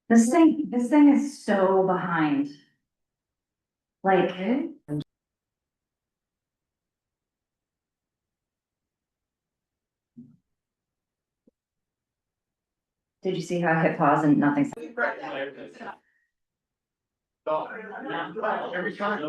This thing is so behind. Like, did you see how I hit pause and nothing? Every time.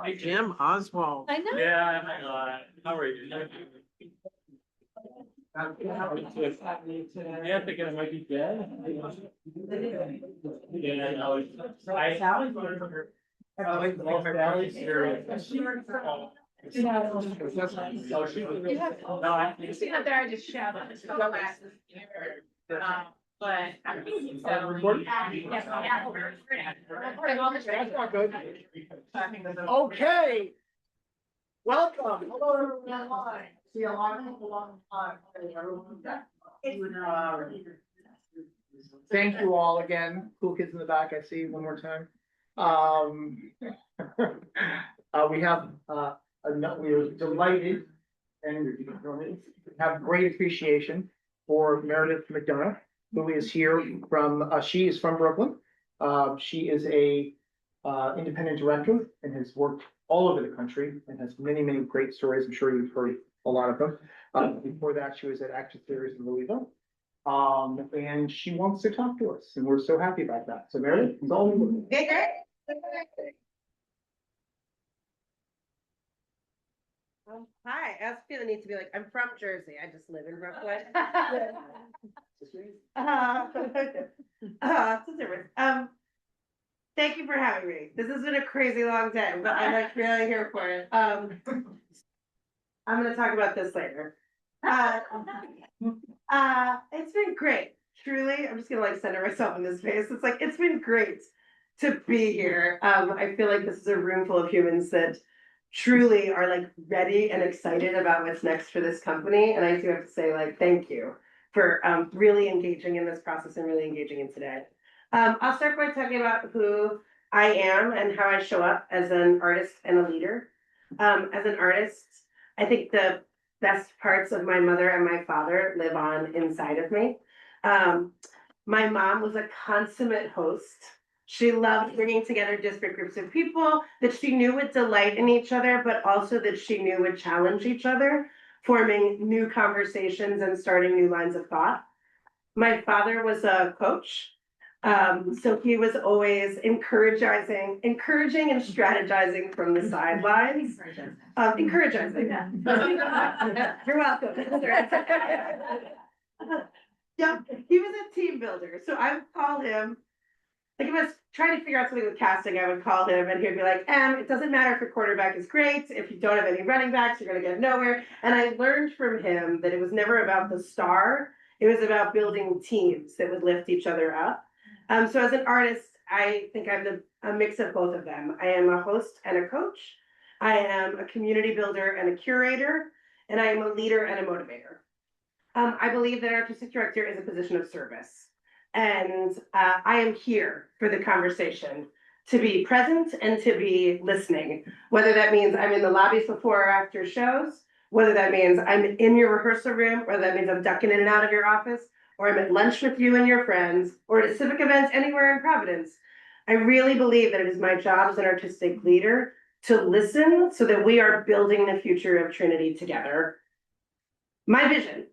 Hey, Jim Oswald. I know. Yeah, how are you? Yeah, thinking I might be dead. Yeah, no, Sally's serious. Oh, she was. No, You see up there, I just shouted. But I think so. Recording all the That's not good. Okay. Welcome. Hello, everyone online. See a lot of people online. Thank you all again. Cool kids in the back, I see one more time. We have, we are delighted and have great appreciation for Meredith McDonough, who is here from, she is from Brooklyn. She is a independent director and has worked all over the country and has many, many great stories. I'm sure you've heard a lot of them. Before that, she was at Action Theaters in Louisville. And she wants to talk to us, and we're so happy about that. So Meredith, it's all over. Hi, I also feel the need to be like, I'm from Jersey, I just live in Brooklyn. It's a difference. Thank you for having me. This has been a crazy long day, but I'm like really here for it. I'm gonna talk about this later. It's been great. Truly, I'm just gonna like center myself in this space. It's like, it's been great to be here. I feel like this is a room full of humans that truly are like ready and excited about what's next for this company. And I do have to say, like, thank you for really engaging in this process and really engaging in today. I'll start by talking about who I am and how I show up as an artist and a leader. As an artist, I think the best parts of my mother and my father live on inside of me. My mom was a consummate host. She loved bringing together disparate groups of people that she knew would delight in each other, but also that she knew would challenge each other, forming new conversations and starting new lines of thought. My father was a coach. So he was always encouraging and strategizing from the sidelines. Encouraging. You're welcome. Yeah, he was a team builder. So I would call him, like if I was trying to figure out something with casting, I would call him and he'd be like, it doesn't matter if your quarterback is great. If you don't have any running backs, you're going to get nowhere. And I learned from him that it was never about the star. It was about building teams that would lift each other up. So as an artist, I think I'm a mix of both of them. I am a host and a coach. I am a community builder and a curator, and I am a leader and a motivator. I believe that artistic director is a position of service. And I am here for the conversation, to be present and to be listening, whether that means I'm in the lobbies before or after shows, whether that means I'm in your rehearsal room, whether that means I'm ducking in and out of your office, or I'm at lunch with you and your friends, or at a civic event anywhere in Providence. I really believe that it is my job as an artistic leader to listen so that we are building the future of Trinity together. My vision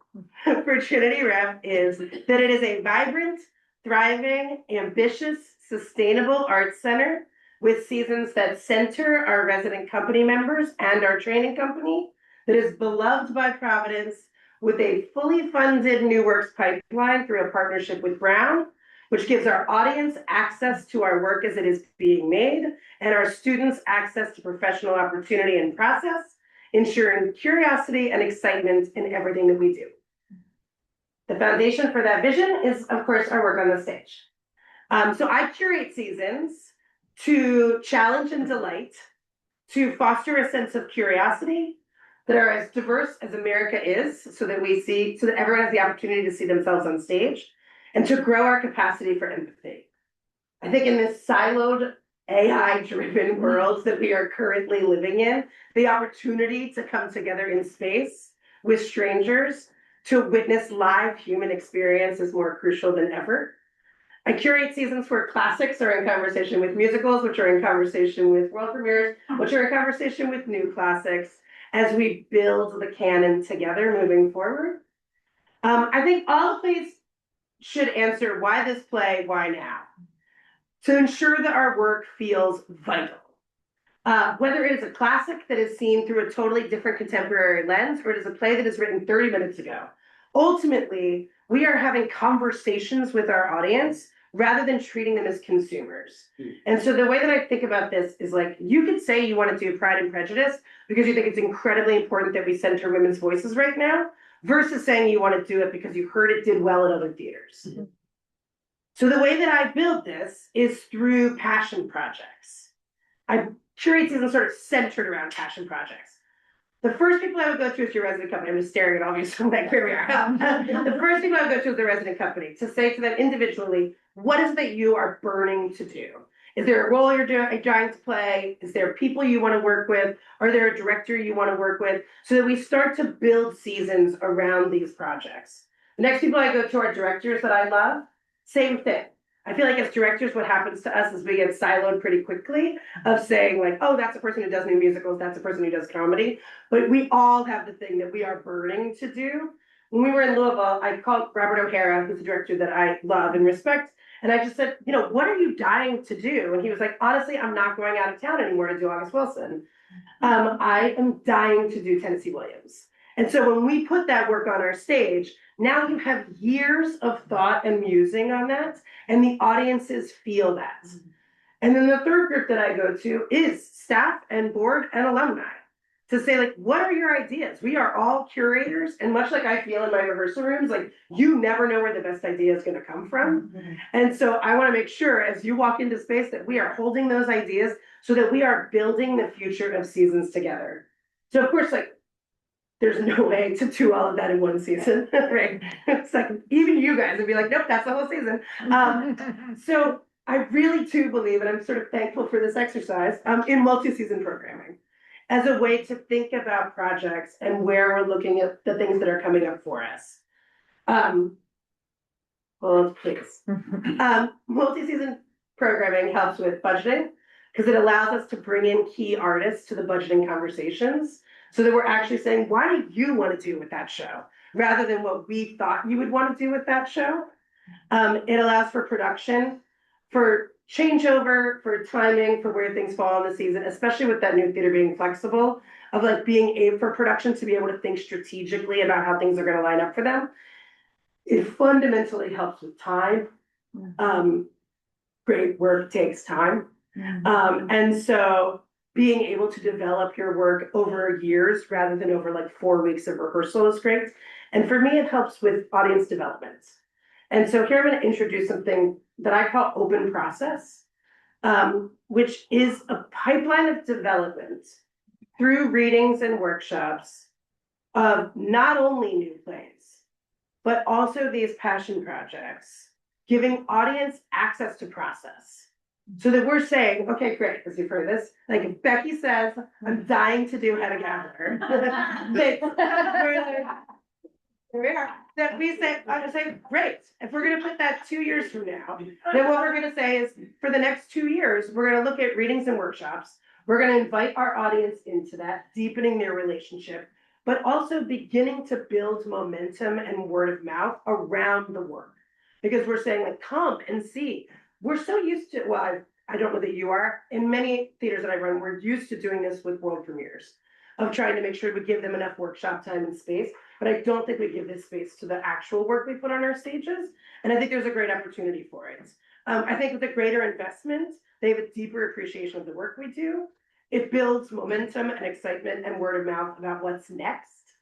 for Trinity Rep is that it is a vibrant, thriving, ambitious, sustainable arts center with seasons that center our resident company members and our training company, that is beloved by Providence, with a fully funded new works pipeline through a partnership with Brown, which gives our audience access to our work as it is being made, and our students access to professional opportunity and process, ensuring curiosity and excitement in everything that we do. The foundation for that vision is, of course, our work on the stage. So I curate seasons to challenge and delight, to foster a sense of curiosity, that are as diverse as America is, so that everyone has the opportunity to see themselves on stage, and to grow our capacity for empathy. I think in this siloed, AI-driven world that we are currently living in, the opportunity to come together in space with strangers to witness live human experience is more crucial than ever. I curate seasons where classics are in conversation with musicals, which are in conversation with world premieres, which are in conversation with new classics, as we build the canon together moving forward. I think all plays should answer why this play, why now, to ensure that our work feels vital. Whether it is a classic that is seen through a totally different contemporary lens, or it is a play that is written 30 minutes ago. Ultimately, we are having conversations with our audience rather than treating them as consumers. And so the way that I think about this is like, you could say you want to do Pride and Prejudice because you think it's incredibly important that we center women's voices right now, versus saying you want to do it because you heard it did well at other theaters. So the way that I build this is through passion projects. I curate seasons sort of centered around passion projects. The first people I would go to is your resident company. I'm just staring at all of you, so I'm like, here we are. The first people I would go to is the resident company to say to them individually, what is it that you are burning to do? Is there a role you're trying to play? Is there people you want to work with? Are there a director you want to work with? So that we start to build seasons around these projects. The next people I go to are directors that I love. Same thing. I feel like as directors, what happens to us is we get siloed pretty quickly of saying like, oh, that's a person who does new musicals, that's a person who does comedy. But we all have the thing that we are burning to do. When we were in Louisville, I called Robert O'Hara, who's a director that I love and respect. And I just said, what are you dying to do? And he was like, honestly, I'm not going out of town anymore to do August Wilson. I am dying to do Tennessee Williams. And so when we put that work on our stage, now you have years of thought and musing on that, and the audiences feel that. And then the third group that I go to is staff and board and alumni to say, like, what are your ideas? We are all curators, and much like I feel in my rehearsal rooms, like, you never know where the best idea is going to come from. And so I want to make sure as you walk into space that we are holding those ideas so that we are building the future of seasons together. So of course, like, there's no way to do all of that in one season, right? It's like, even you guys would be like, nope, that's the whole season. So I really do believe, and I'm sort of thankful for this exercise, in multi-season programming as a way to think about projects and where we're looking at the things that are coming up for us. Well, please. Multi-season programming helps with budgeting because it allows us to bring in key artists to the budgeting conversations, so that we're actually saying, why do you want to do with that show? Rather than what we thought you would want to do with that show. It allows for production, for changeover, for timing, for where things fall in the season, especially with that new theater being flexible, of like being able for production to be able to think strategically about how things are going to line up for them. It fundamentally helps with time. Great work takes time. And so being able to develop your work over years rather than over like 4 weeks of rehearsal is great. And for me, it helps with audience development. And so here I'm going to introduce something that I call open process, which is a pipeline of development through readings and workshops of not only new plays, but also these passion projects, giving audience access to process. So that we're saying, okay, great, as you've heard this, like if Becky says, I'm dying to do Hedda Gabler, that we say, I say, great, if we're gonna put that 2 years from now, then what we're gonna say is, for the next 2 years, we're gonna look at readings and workshops, we're gonna invite our audience into that, deepening their relationship, but also beginning to build momentum and word of mouth around the work. Because we're saying, like, come and see. We're so used to, well, I don't know that you are, in many theaters that I run, we're used to doing this with world premieres, of trying to make sure we give them enough workshop time and space, but I don't think we give this space to the actual work we put on our stages, and I think there's a great opportunity for it. I think with a greater investment, they have a deeper appreciation of the work we do. It builds momentum and excitement and word of mouth about what's next,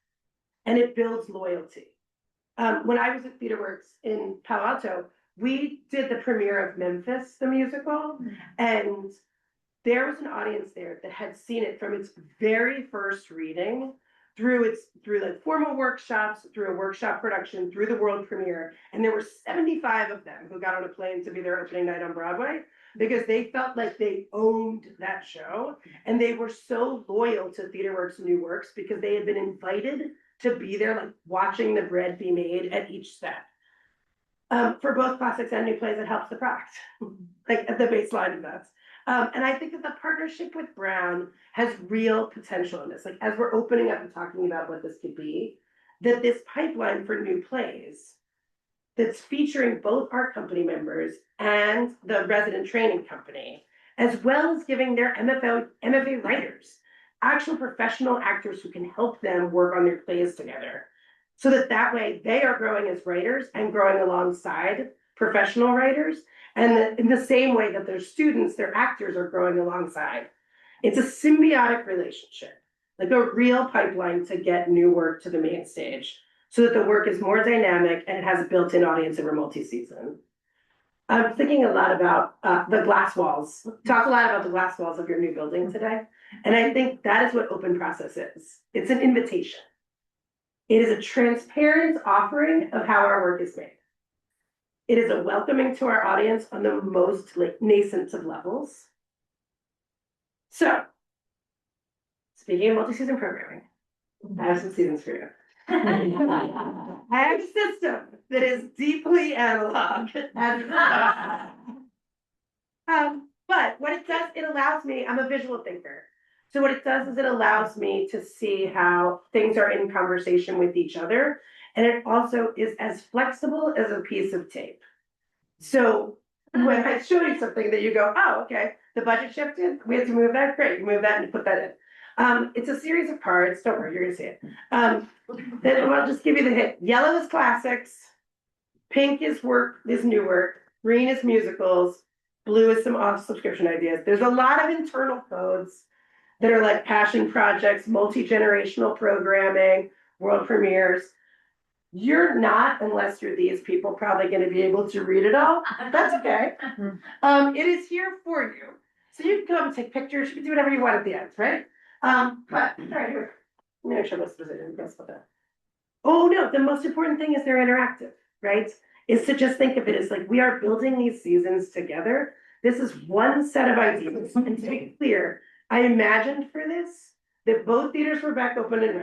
and it builds loyalty. When I was at TheaterWorks in Palo Alto, we did the premiere of Memphis, the musical, and there was an audience there that had seen it from its very first reading through like formal workshops, through a workshop production, through the world premiere. And there were 75 of them who got on a plane to be their opening night on Broadway because they felt like they owned that show. And they were so loyal to TheaterWorks' new works because they had been invited to be there, like watching the bread be made at each step. For both classics and new plays, it helps the product, like at the baseline of that. And I think that the partnership with Brown has real potential in this. Like as we're opening up and talking about what this could be, that this pipeline for new plays that's featuring both our company members and the resident training company, as well as giving their MFA writers, actual professional actors who can help them work on their plays together. So that way they are growing as writers and growing alongside professional writers. And in the same way that their students, their actors are growing alongside. It's a symbiotic relationship, like a real pipeline to get new work to the main stage so that the work is more dynamic and it has a built-in audience over multi-season. I'm thinking a lot about the glass walls. Talk a lot about the glass walls of your new building today. And I think that is what open process is. It's an invitation. It is a transparent offering of how our work is made. It is a welcoming to our audience on the most nascent of levels. So, speaking of multi-season programming, I have some seasons for you. I have a system that is deeply analog. But what it does, it allows me, I'm a visual thinker. So what it does is it allows me to see how things are in conversation with each other. And it also is as flexible as a piece of tape. So when I show you something that you go, oh, okay, the budget shifted, we had to move that, great, you move that and put that in. It's a series of cards, don't worry, you're gonna see it. Then I'll just give you the hint. Yellow is classics, pink is new work, green is musicals, blue is some off subscription ideas. There's a lot of internal codes that are like passion projects, multi-generational programming, world premieres. You're not, unless you're these people, probably going to be able to read it all. That's okay. It is here for you. So you can come and take pictures, you can do whatever you want at the end, right? But all right, here. I'm gonna show most of it. Oh no, the most important thing is they're interactive, right? Is to just think of it as like we are building these seasons together. This is one set of ideas. And to be clear, I imagined for this that both theaters were back open and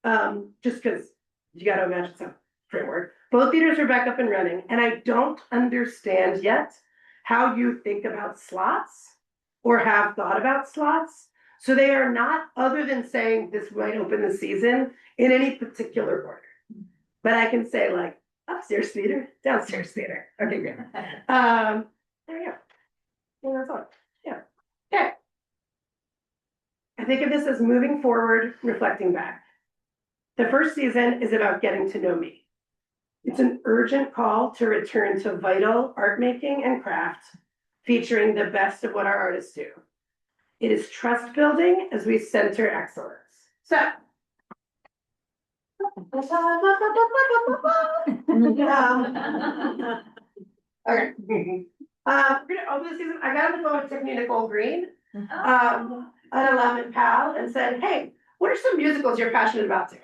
running. Just because you got to imagine some framework. Both theaters are back up and running, and I don't understand yet how you think about slots or have thought about slots. So they are not, other than saying this might open the season in any particular order. But I can say like upstairs theater, downstairs theater. Okay, good. There we go. Yeah, that's all. Yeah. Okay. I think of this as moving forward, reflecting back. The first season is about getting to know me. It's an urgent call to return to vital art making and craft, featuring the best of what our artists do. It is trust building as we center excellence. So, okay. We're gonna open the season. I got on the phone with Tiffany Nicole Green, an alum pal, and said, "Hey, what are some musicals you're passionate about today?"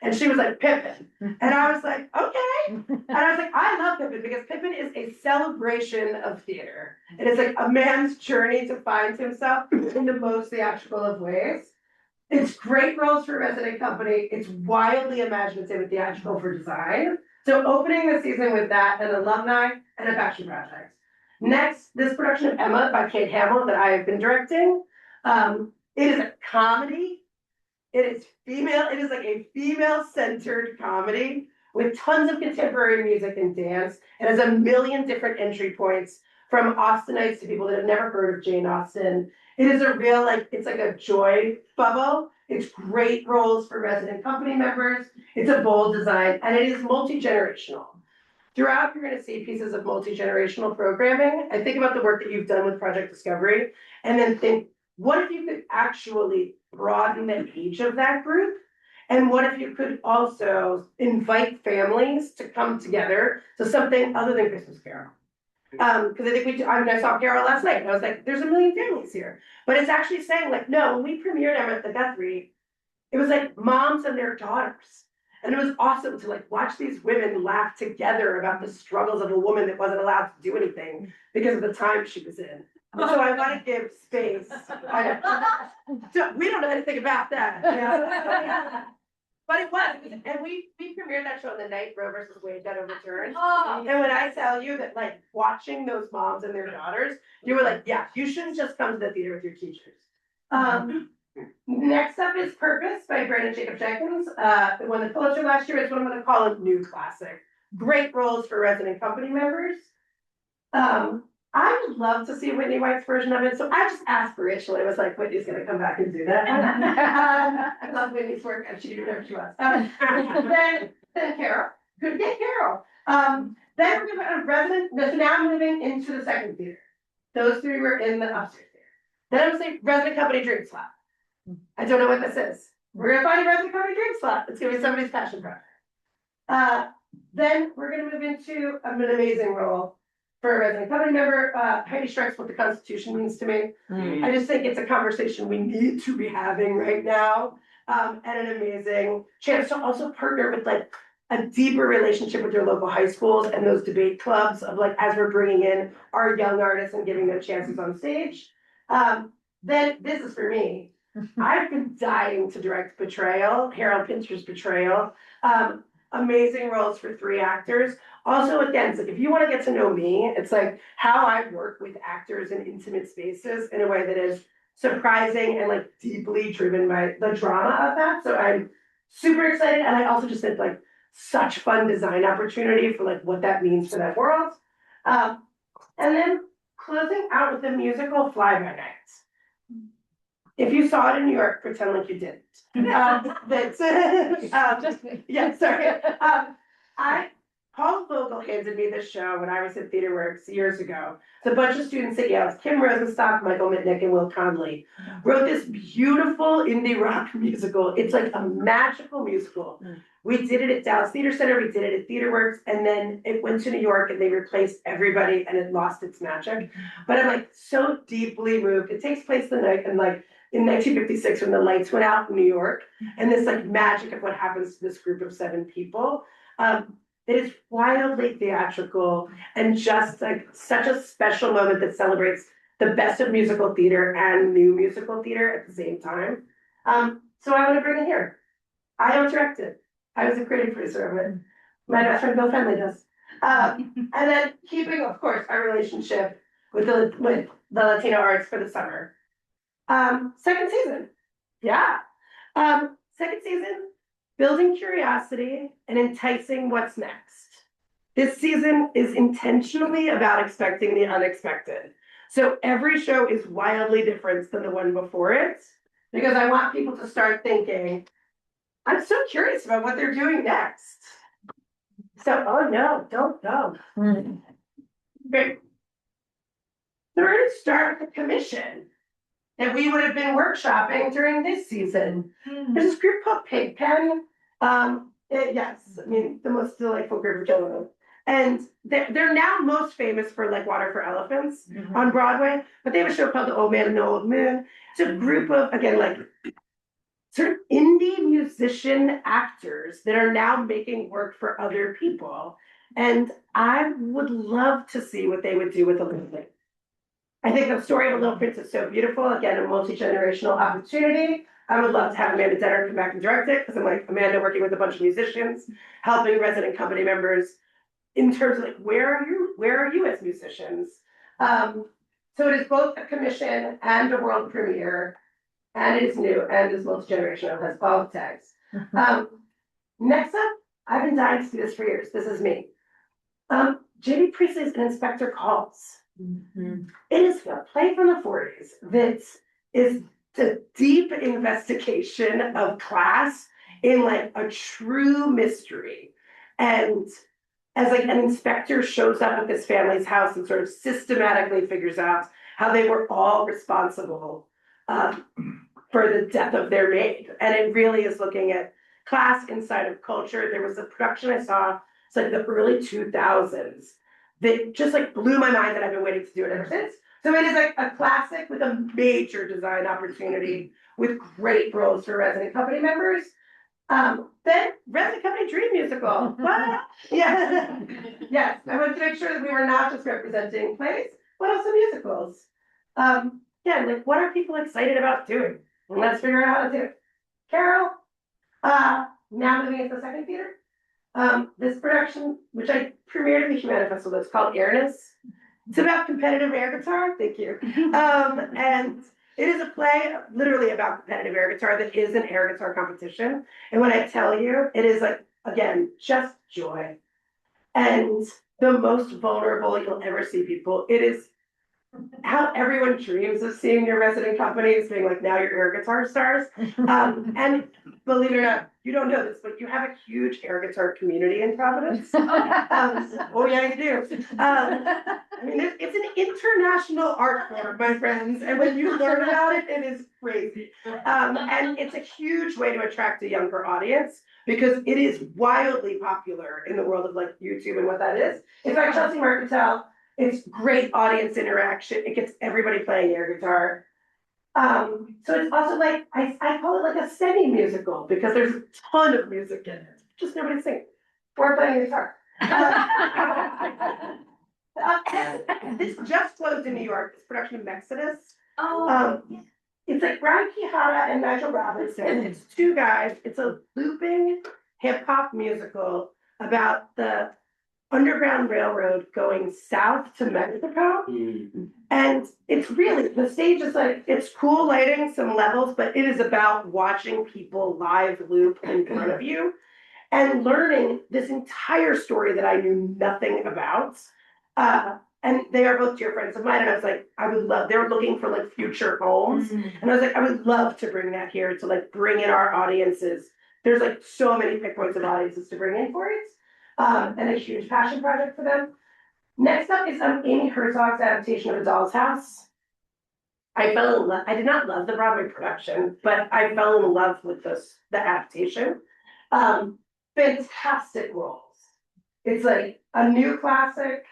And she was like, Pippin. And I was like, okay. And I was like, I love Pippin because Pippin is a celebration of theater. It is like a man's journey to find himself in the most theatrical of ways. It's great roles for resident company. It's wildly imaginative and theatrical for design. So opening the season with that, an alumni and a passion project. Next, this production of Emma by Kate Hamill that I have been directing. It is a comedy. It is female, it is like a female-centered comedy with tons of contemporary music and dance. It has a million different entry points from Austinites to people that have never heard of Jane Austen. It is a real, like, it's like a joy bubble. It's great roles for resident company members. It's a bold design, and it is multi-generational. Throughout, you're gonna see pieces of multi-generational programming. I think about the work that you've done with Project Discovery, and then think, what if you could actually broaden the age of that group? And what if you could also invite families to come together to something other than Christmas Carol? Because I think I saw Carol last night and I was like, there's a million families here. But it's actually saying like, no, when we premiered Emma at the Guthrie, it was like moms and their daughters. And it was awesome to like watch these women laugh together about the struggles of a woman that wasn't allowed to do anything because of the time she was in. And so I want to give space. We don't know anything about that. Yeah. But it was, and we premiered that show on the night Roe versus Wade got overturned. And when I tell you that like watching those moms and their daughters, you were like, yeah, you shouldn't just come to the theater with your teachers. Next up is Purpose by Brandon Jacob Jenkins. It won the Pulitzer last year. It's what I'm going to call a new classic. Great roles for resident company members. I would love to see Whitney White's version of it. So I just aspirationally was like, Whitney's going to come back and do that. I love Whitney's work. And she did whatever she wants. Then Carol. Could get Carol. Then we're going to have a resident. So now I'm moving into the second theater. Those three were in the upstairs theater. Then I'm going to say resident company drink slot. I don't know what this is. We're going to find a resident company drink slot. It's going to be somebody's passion project. Then we're going to move into an amazing role for a resident company member. Heidi strikes what the Constitution means to me. I just think it's a conversation we need to be having right now. And an amazing chance to also partner with like a deeper relationship with your local high schools and those debate clubs of like, as we're bringing in our young artists and giving them chances on stage. Then this is for me. I've been dying to direct Betrayal, Harold Pinter's Betrayal. Amazing roles for 3 actors. Also, again, it's like if you want to get to know me, it's like how I work with actors in intimate spaces in a way that is surprising and like deeply driven by the drama of that. So I'm super excited, and I also just think like such fun design opportunity for like what that means for that world. And then closing out with the musical Fly By Night. If you saw it in New York, pretend like you didn't. Yeah, sorry. Paul Vogel handed me this show when I was at TheaterWorks years ago. It's a bunch of students at Yale. Kim Rosenstock, Michael Mitnick, and Will Conley wrote this beautiful indie rock musical. It's like a magical musical. We did it at Dallas Theater Center, we did it at TheaterWorks, and then it went to New York and they replaced everybody and it lost its magic. But I'm like so deeply moved. It takes place the night and like in 1956 when the lights went out in New York, and this like magic of what happens to this group of 7 people. It is wildly theatrical and just like such a special moment that celebrates the best of musical theater and new musical theater at the same time. So I want to bring it here. I don't direct it. I was a creative producer of it. My best friend Bill Fenley does. And then keeping, of course, our relationship with the Latino arts for the summer. Second season. Yeah. Second season, building curiosity and enticing what's next. This season is intentionally about expecting the unexpected. So every show is wildly different than the one before it, because I want people to start thinking, I'm so curious about what they're doing next. So, oh no, don't go. Okay. So we're going to start with the commission that we would have been workshopping during this season. There's this group called Pigpen. Yes, I mean, the most delightful group of children. And they're now most famous for like Water for Elephants on Broadway, but they have a show called The Old Man and the Old Moon. It's a group of, again, like sort of indie musician actors that are now making work for other people. And I would love to see what they would do with a Little Prince. I think the story of a Little Prince is so beautiful. Again, a multi-generational opportunity. I would love to have Amanda Denner come back and direct it, because I'm like, Amanda working with a bunch of musicians, helping resident company members in terms of like, where are you as musicians? So it is both a commission and a world premiere, and it is new and is multi-generational, has all the tags. Next up, I've been dying to do this for years. This is me. J.B. Priestley's An Inspector Calls. It is a play from the 40s that is the deep investigation of class in like a true mystery. And as like an inspector shows up at this family's house and sort of systematically figures out how they were all responsible for the death of their maid. And it really is looking at class inside of culture. There was a production I saw, it's like the early 2000s, that just like blew my mind, that I've been waiting to do it ever since. So it is like a classic with a major design opportunity with great roles for resident company members. Then resident company dream musical. What? Yeah. Yes, I wanted to make sure that we were not just representing plays, but also musicals. Yeah, like what are people excited about doing? And let's figure out how to do it. Carol, now moving into the second theater. This production, which I premiered at the Humana Festival, it's called Airness. It's about competitive air guitar. Thank you. And it is a play literally about competitive air guitar that is an air guitar competition. And when I tell you, it is like, again, just joy. And the most vulnerable you'll ever see people. It is how everyone dreams of seeing your resident companies being like, now you're air guitar stars. And believe it or not, you don't know this, but you have a huge air guitar community in Providence. Oh yeah, you do. I mean, it's an international art form, my friends, and when you learn about it, it is crazy. And it's a huge way to attract a younger audience because it is wildly popular in the world of like YouTube and what that is. It's by Chelsea Mercantile. It's great audience interaction. It gets everybody playing air guitar. So it's also like, I call it like a semi-musical because there's a ton of music in it. Just nobody singing or playing guitar. This just closed in New York, this production of Exodus. It's like Brian Quijada and Nigel Robinson. It's two guys. It's a looping hip hop musical about the Underground Railroad going south to Mexico. And it's really, the stage is like, it's cool lighting, some levels, but it is about watching people live loop in front of you and learning this entire story that I knew nothing about. And they are both dear friends of mine. And I was like, I would love, they were looking for like future homes. And I was like, I would love to bring that here to like bring in our audiences. There's like so many pick points of audiences to bring in for it. And a huge passion project for them. Next up is Amy Herzog's adaptation of A Doll's House. I fell in love. I did not love the Broadway production, but I fell in love with the adaptation. Fantastic roles. It's like a new classic,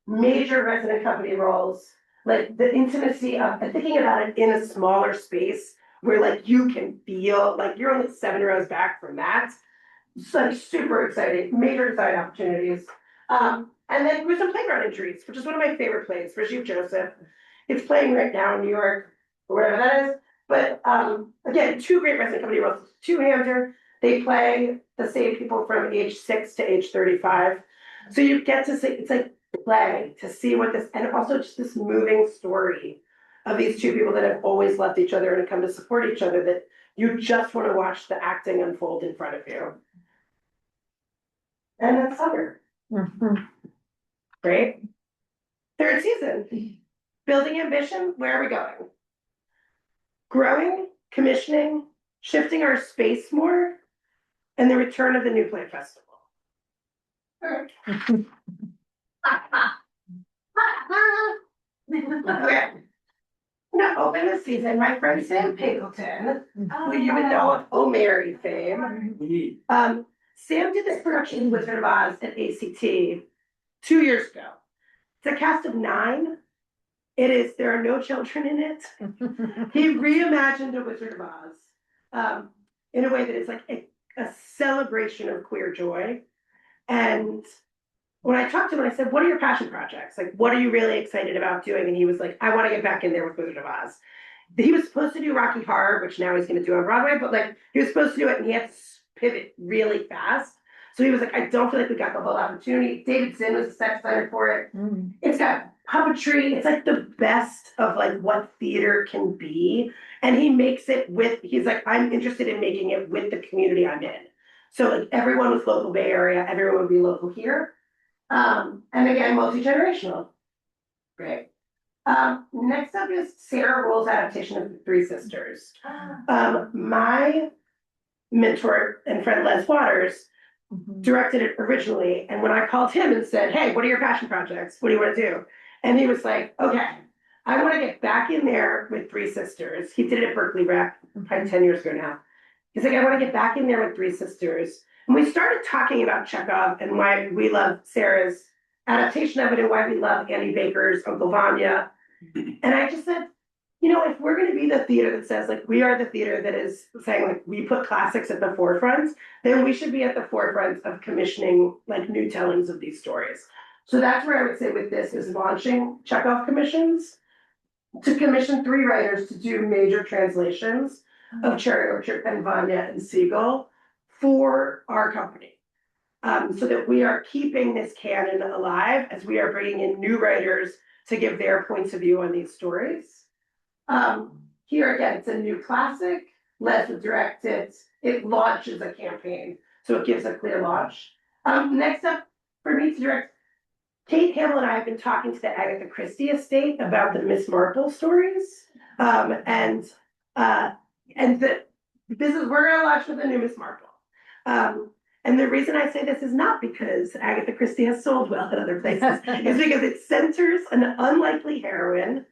major resident company roles, like the intimacy of thinking about it in a smaller space where like you can feel like you're only 7 rows back from that. It's like super exciting, major design opportunities. And then with some playground injuries, which is one of my favorite plays, Rajiv Joseph. It's playing right now in New York, or wherever that is. But again, two great resident company roles, two-hander. They play the same people from age 6 to age 35. So you get to see, it's like play to see what this, and also just this moving story of these two people that have always loved each other and have come to support each other that you just want to watch the acting unfold in front of you. And that's summer. Great. Third season. Building ambition, where are we going? Growing, commissioning, shifting our space more, and the return of the New Play Festival. Okay. Now, open this season, my friend Sam Pinkleton, who you would know of Oh Mary fame. Sam did this production in Wizard of Oz at ACT 2 years ago. It's a cast of 9. There are no children in it. He reimagined a Wizard of Oz in a way that is like a celebration of queer joy. And when I talked to him, I said, what are your passion projects? Like, what are you really excited about doing? And he was like, I want to get back in there with Wizard of Oz. He was supposed to do Rocky Horror, which now he's going to do on Broadway, but like, he was supposed to do it and he had to pivot really fast. So he was like, I don't feel like we got the whole opportunity. David Zinn was a set designer for it. It's got puppetry. It's like the best of like what theater can be. And he makes it with, he's like, I'm interested in making it with the community I'm in. So like everyone was local Bay Area, everyone would be local here. And again, multi-generational. Great. Next up is Sarah Roll's adaptation of The Three Sisters. My mentor and friend Les Waters directed it originally. And when I called him and said, hey, what are your passion projects? What do you want to do? And he was like, okay, I want to get back in there with Three Sisters. He did it at Berkeley Rec, probably 10 years ago now. He's like, I want to get back in there with Three Sisters. And we started talking about Chekhov and why we love Sarah's adaptation of it and why we love Andy Baker's Uncle Vanya. And I just said, you know, if we're gonna be the theater that says, like, we are the theater that is saying, like, we put classics at the forefront, then we should be at the forefront of commissioning, like, new tellings of these stories. So that's where I would say with this is launching Chekhov commissions, to commission 3 writers to do major translations of Cherry Orchard and Vanya and Siegel for our company. So that we are keeping this canon alive as we are bringing in new writers to give their points of view on these stories. Here again, it's a new classic, Les would direct it, it launches a campaign, so it gives a clear launch. Next up for me to direct, Kate Hamill and I have been talking to the Agatha Christie estate about the Miss Marple stories. And we're gonna launch with a new Miss Marple. And the reason I say this is not because Agatha Christie has sold well at other places, it's because it centers an unlikely heroine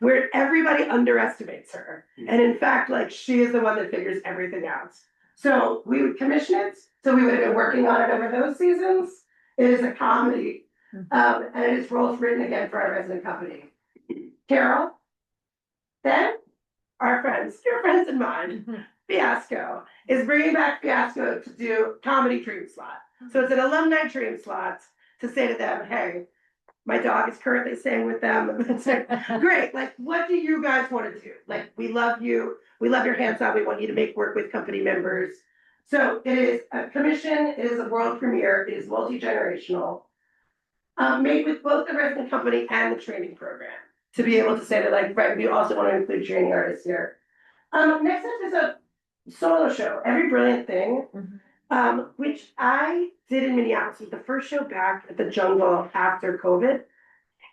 where everybody underestimates her. And in fact, like, she is the one that figures everything out. So we would commission it, so we would have been working on it over those seasons. It is a comedy, and it is roles written again for our resident company. Carol, then our friends, your friends and mine, Fiasco, is bringing back Fiasco to do comedy dream slot. So it's an alumni dream slot to say to them, hey, my dog is currently staying with them. It's like, great, like, what do you guys want to do? Like, we love you, we love your hands-on, we want you to make work with company members. So it is a commission, it is a world premiere, it is multi-generational. Made with both the resident company and the training program, to be able to say that, like, right, we also want to include training artists here. Next up is a solo show, Every Brilliant Thing, which I did in Minneapolis. It was the first show back at the Jungle after COVID.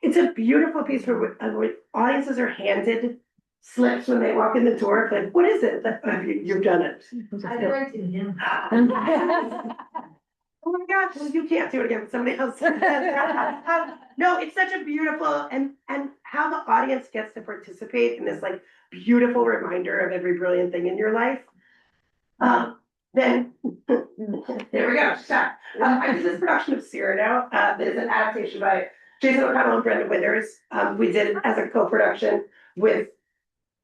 It's a beautiful piece where audiences are handed slips when they walk in the door. Like, what is it? Like, you've done it. I directed him. Oh my gosh, well, you can't do it again with somebody else. No, it's such a beautiful, and how the audience gets to participate in this, like, beautiful reminder of every brilliant thing in your life. Then, here we go. I did this production of Cyrano. That is an adaptation by Jason O'Connell and Brenda Withers. We did it as a co-production with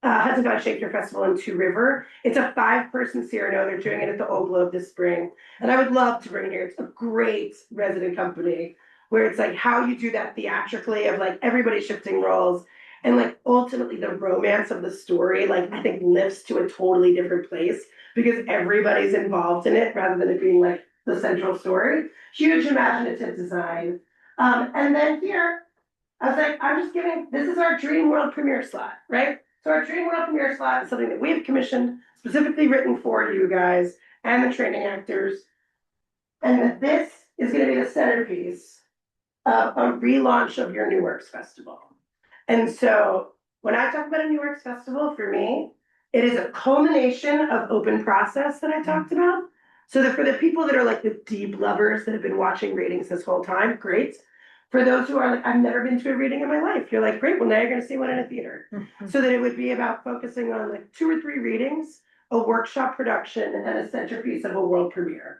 Hudson Valley Shakespeare Festival in Two River. It's a 5-person Cyrano. They're doing it at the Old Globe this spring. And I would love to bring it here. It's a great resident company where it's like how you do that theatrically of, like, everybody shifting roles. And, like, ultimately the romance of the story, like, I think lifts to a totally different place because everybody's involved in it rather than it being, like, the central story. Huge imaginative design. And then here, I was like, I'm just giving, this is our Dream World premiere slot, right? So our Dream World premiere slot is something that we've commissioned, specifically written for you guys and the training actors. And that this is gonna be the centerpiece of a relaunch of your New Works Festival. And so when I talk about a New Works Festival, for me, it is a culmination of open process that I talked about. So that for the people that are, like, the deep lovers that have been watching readings this whole time, great. For those who are like, I've never been to a reading in my life, you're like, great, well, now you're gonna see one in a theater. So that it would be about focusing on, like, 2 or 3 readings, a workshop production, and a centerpiece of a world premiere.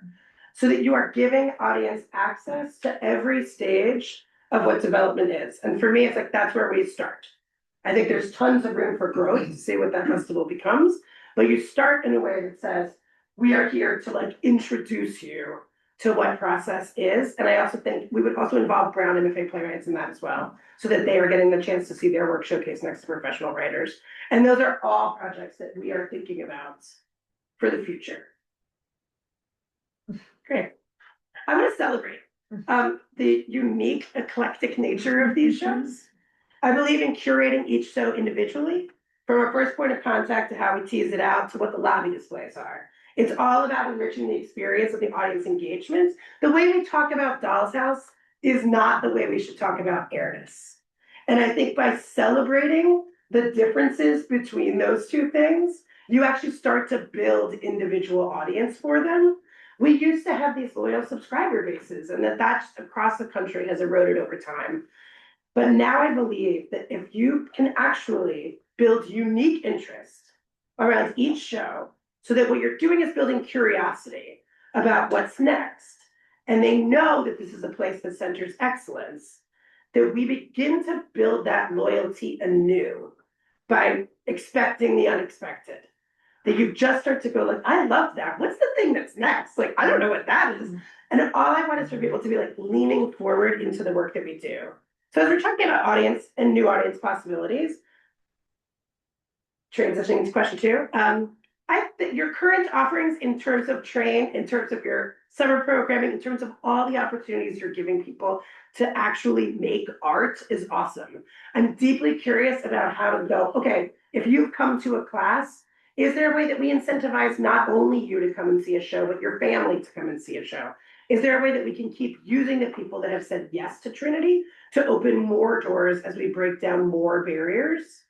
So that you are giving audience access to every stage of what development is. And for me, it's like, that's where we start. I think there's tons of room for growth to see what that festival becomes, but you start in a way that says, we are here to, like, introduce you to what process is. And I also think we would also involve Brown MFA playwrights in that as well, so that they are getting the chance to see their work showcased next to professional writers. And those are all projects that we are thinking about for the future. Great. I want to celebrate the unique, eclectic nature of these shows. I believe in curating each show individually, from our first point of contact to how we tease it out to what the lobby displays are. It's all about enriching the experience of the audience engagement. The way we talk about Doll's House is not the way we should talk about Airness. And I think by celebrating the differences between those two things, you actually start to build individual audience for them. We used to have these loyal subscriber bases, and that across the country has eroded over time. But now I believe that if you can actually build unique interest around each show, so that what you're doing is building curiosity about what's next, and they know that this is a place that centers excellence, that we begin to build that loyalty anew by expecting the unexpected. That you just start to go like, I love that. What's the thing that's next? Like, I don't know what that is. And all I want is for people to be like leaning forward into the work that we do. So as we're talking about audience and new audience possibilities, transitioning to question 2, I think your current offerings in terms of train, in terms of your summer programming, in terms of all the opportunities you're giving people to actually make art is awesome. I'm deeply curious about how to go, okay, if you've come to a class, is there a way that we incentivize not only you to come and see a show, but your family to come and see a show? Is there a way that we can keep using the people that have said yes to Trinity to open more doors as we break down more barriers?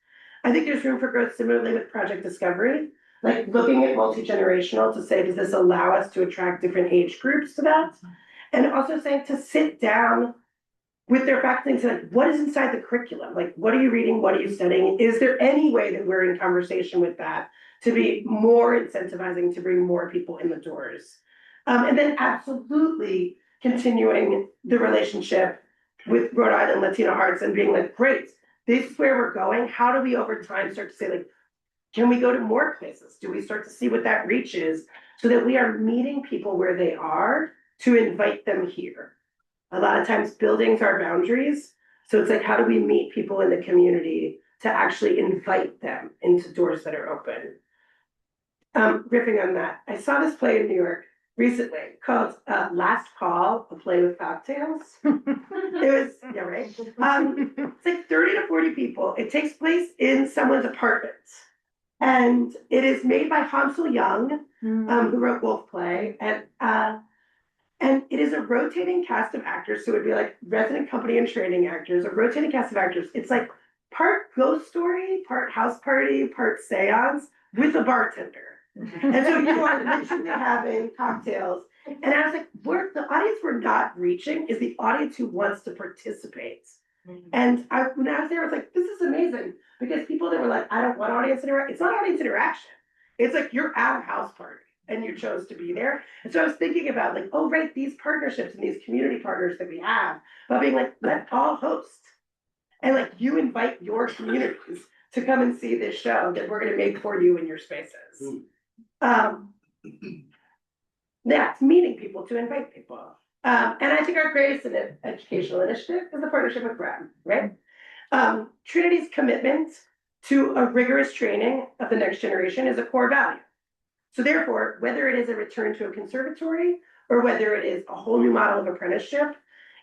I think there's room for growth similarly with Project Discovery, like looking at multi-generational to say, does this allow us to attract different age groups to that? And also saying to sit down with their faculty and say, like, what is inside the curriculum? Like, what are you reading? What are you studying? Is there any way that we're in conversation with that to be more incentivizing to bring more people in the doors? And then absolutely continuing the relationship with Rhode Island Latino Arts and being like, great, this is where we're going. How do we over time start to say, like, can we go to more places? Do we start to see what that reach is so that we are meeting people where they are to invite them here? A lot of times buildings are boundaries. So it's like, how do we meet people in the community to actually invite them into doors that are open? Riffing on that, I saw this play in New York recently called Last Call, a play with cocktails. It was, yeah, right. It's like 30 to 40 people. It takes place in someone's apartment. And it is made by Hansel Young, who wrote Wolf Play. And it is a rotating cast of actors. So it would be like resident company and training actors, a rotating cast of actors. It's like part ghost story, part house party, part seance with a bartender. And so you are literally having cocktails. And I was like, the audience we're not reaching is the audience who wants to participate. And when I was there, I was like, this is amazing. Because people that were like, I don't want audience interaction. It's not audience interaction. It's like you're at a house party and you chose to be there. And so I was thinking about like, oh, right, these partnerships and these community partners that we have, about being like, let's all host. And like you invite your communities to come and see this show that we're going to make for you in your spaces. That's meeting people to invite people. And I think our greatest educational initiative is the partnership with Brown, right? Trinity's commitment to a rigorous training of the next generation is a core value. So therefore, whether it is a return to a conservatory or whether it is a whole new model of apprenticeship,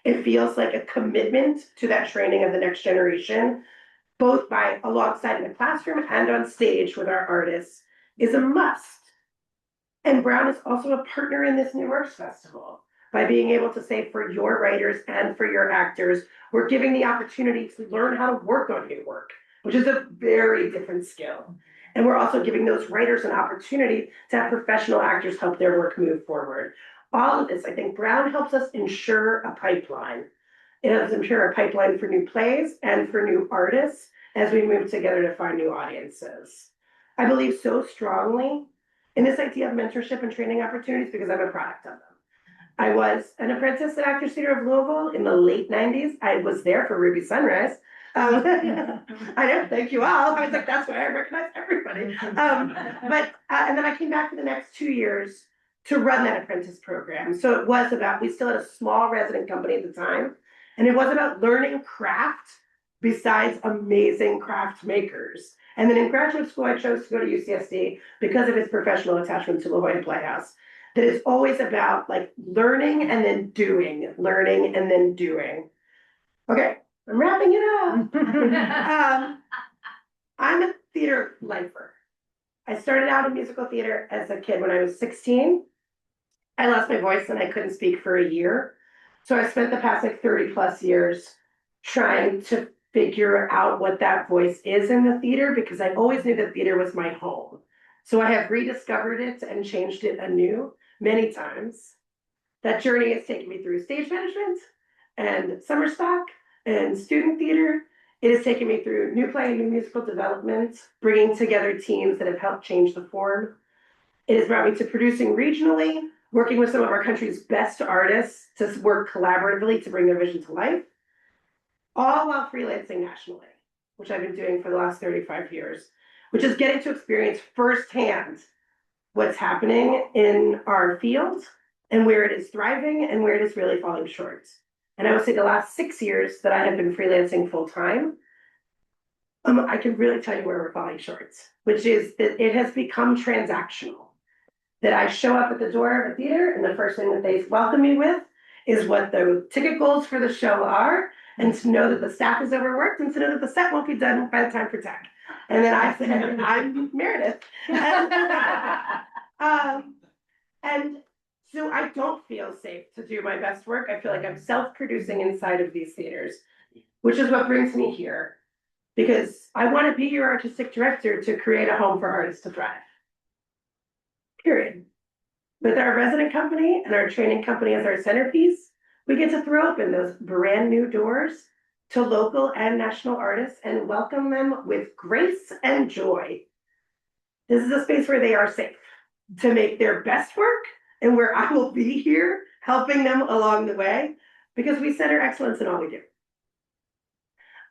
it feels like a commitment to that training of the next generation, both by alongside in the classroom and on stage with our artists, is a must. And Brown is also a partner in this New Works Festival by being able to say for your writers and for your actors, we're giving the opportunity to learn how to work on new work, which is a very different skill. And we're also giving those writers an opportunity to have professional actors help their work move forward. All of this, I think Brown helps us ensure a pipeline. It helps ensure a pipeline for new plays and for new artists as we move together to find new audiences. I believe so strongly in this idea of mentorship and training opportunities because I'm a product of them. I was an apprentice at Actors Theater of Louisville in the late 90s. I was there for Ruby Sunrise. I know, thank you all. I was like, that's why I recognize everybody. And then I came back for the next 2 years to run that apprentice program. So it was about, we still had a small resident company at the time, and it was about learning craft besides amazing craft makers. And then in graduate school, I chose to go to UCSD because of its professional attachment to La Jolla Playhouse. That is always about like learning and then doing, learning and then doing. Okay, I'm wrapping it up. I'm a theater lifer. I started out in musical theater as a kid when I was 16. I lost my voice and I couldn't speak for a year. So I spent the past like 30 plus years trying to figure out what that voice is in the theater because I always knew that theater was my home. So I have rediscovered it and changed it anew many times. That journey has taken me through stage management and summer stock and student theater. It has taken me through new play and new musical development, bringing together teams that have helped change the form. It has brought me to producing regionally, working with some of our country's best artists to work collaboratively to bring their vision to life. all while freelancing nationally, which I've been doing for the last 35 years, which is getting to experience firsthand what's happening in our field and where it is thriving and where it is really falling short. And I would say the last 6 years that I have been freelancing full time, I can really tell you where we're falling short, which is that it has become transactional. That I show up at the door of a theater and the first thing that they welcome me with is what the ticket goals for the show are, and to know that the staff is overworked and to know that the set won't be done by the time for tech. And then I say, I'm Meredith. And so I don't feel safe to do my best work. I feel like I'm self-producing inside of these theaters, which is what brings me here. Because I want to be your artistic director to create a home for artists to thrive. Period. With our resident company and our training company as our centerpiece, we get to throw open those brand new doors to local and national artists and welcome them with grace and joy. This is a space where they are safe to make their best work and where I will be here helping them along the way because we center excellence in all we do.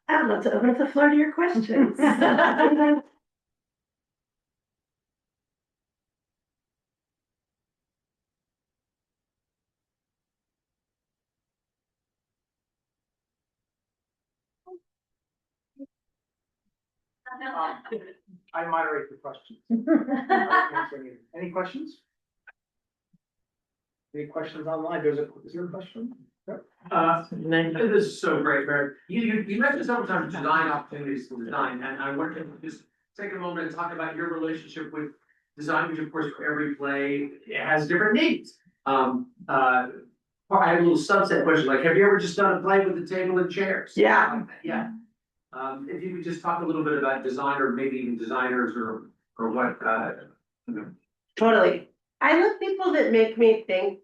I would love to open up the floor to your questions. I moderate the questions. Any questions? Any questions online? Is there a question? This is so great, Barry. You mentioned several times design opportunities for design, and I wanted to just take a moment and talk about your relationship with design, which of course for every play, it has different needs. I have a little subset question, like, have you ever just done a play with the table and chairs? Yeah. Yeah. If you could just talk a little bit about design or maybe even designers or what, you know. Totally. I love people that make me think,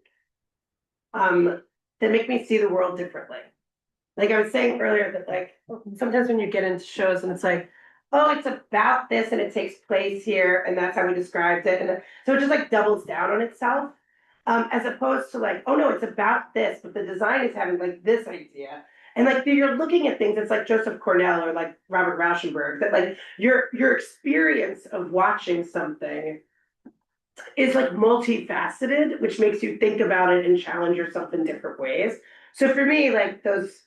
that make me see the world differently. Like I was saying earlier that like, sometimes when you get into shows and it's like, oh, it's about this and it takes place here and that's how we described it. And so it just like doubles down on itself. As opposed to like, oh no, it's about this, but the design is having like this idea. And like you're looking at things, it's like Joseph Cornell or like Robert Rauschenberg, that like your experience of watching something is like multifaceted, which makes you think about it and challenge yourself in different ways. So for me, like those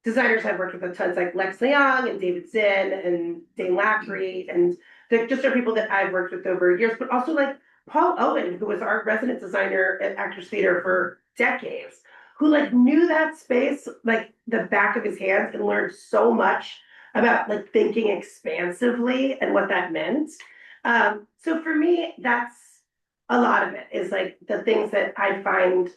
designers I've worked with a tons, like Lex Leong and David Zinn and Dane Lackery, and they're just are people that I've worked with over years, but also like Paul Owen, who was our resident designer at Actors Theater for decades, who like knew that space like the back of his hands and learned so much about like thinking expansively and what that meant. So for me, that's a lot of it is like the things that I find. It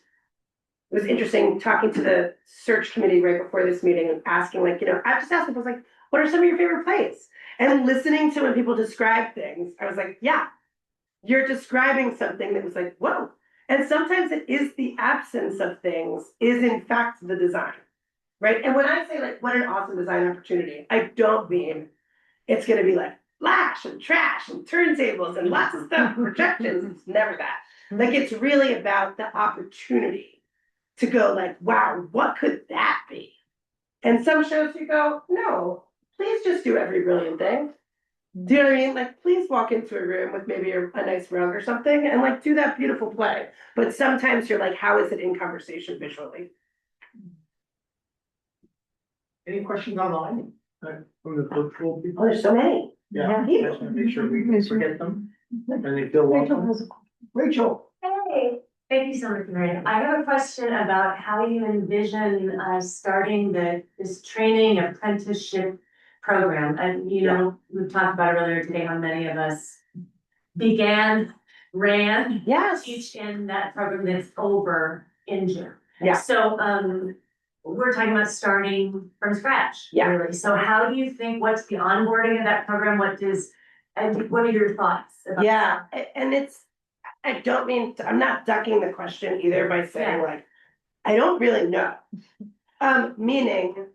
was interesting talking to the search committee right before this meeting and asking like, you know, I just asked people like, what are some of your favorite plays? And listening to when people describe things, I was like, yeah, you're describing something that was like, whoa. And sometimes it is the absence of things is in fact the design, right? And when I say like, what an awesome design opportunity, I don't mean it's going to be like flash and trash and turntables and lots of stuff, projections. It's never that. Like it's really about the opportunity to go like, wow, what could that be? And some shows you go, no, please just do every brilliant thing. Do you know what I mean? Like, please walk into a room with maybe a nice rug or something and like do that beautiful play. But sometimes you're like, how is it in conversation visually? Any questions online? From the virtual Oh, people? there's so many. Yeah, Yeah. just wanna make sure we forget them and they feel welcome. Rachel. Hey, thank you so much, Meredith. I have a question about how you envision starting this training apprenticeship program. And you know, we talked about earlier today how many of us ran, Yes. teach in that program that's over in June. Yeah. So we're talking about starting from scratch. Yeah. Really. So how do you think, what's the onboarding of that program? What are your thoughts about Yeah, and I don't mean, I'm not ducking the question either by saying Yeah. like, I don't really know. Meaning,